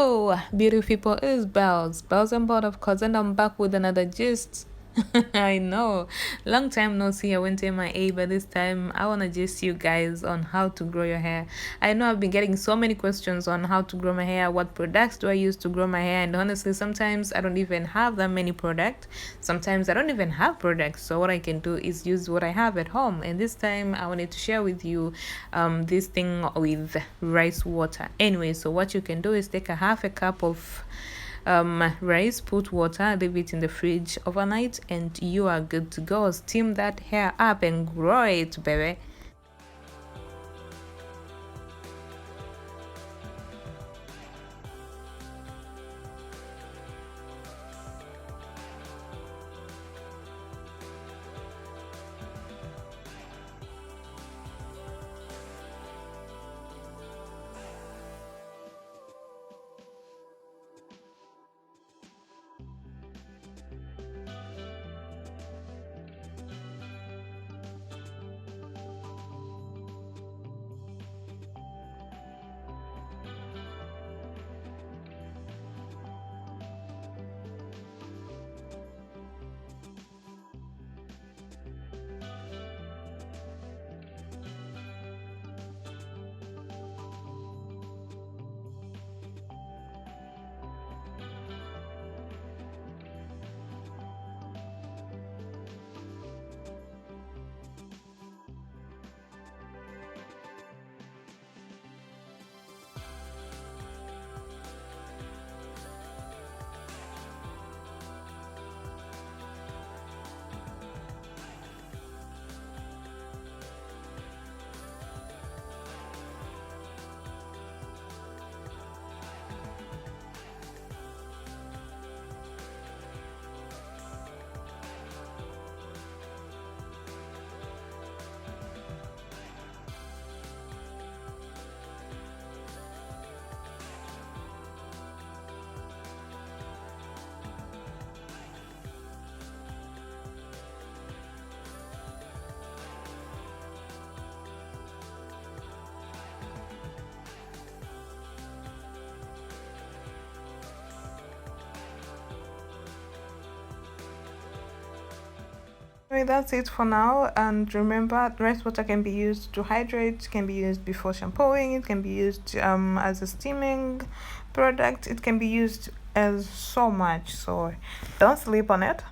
Hello, beautiful people. It is Bells and Board, of course, and I'm back with another gist. I know, long time no see. I went to MIA, but this time I wanna gist you guys on how to grow your hair. I know I've been getting so many questions on how to grow my hair, what products do I use to grow my hair, and honestly, sometimes I don't even have that many products. Sometimes I don't even have products. So what I can do is use what I have at home. And this time I wanted to share with you this thing with rice water. Anyway, so what you can do is take a half a cup of rice, put water, leave it in the fridge overnight, and you are good to go. Steam that hair up and grow it, baby. Anyway, that's it for now. And remember, rice water can be used to hydrate, can be used before shampooing, it can be used as a steaming product, it can be used as so much. So don't sleep on it.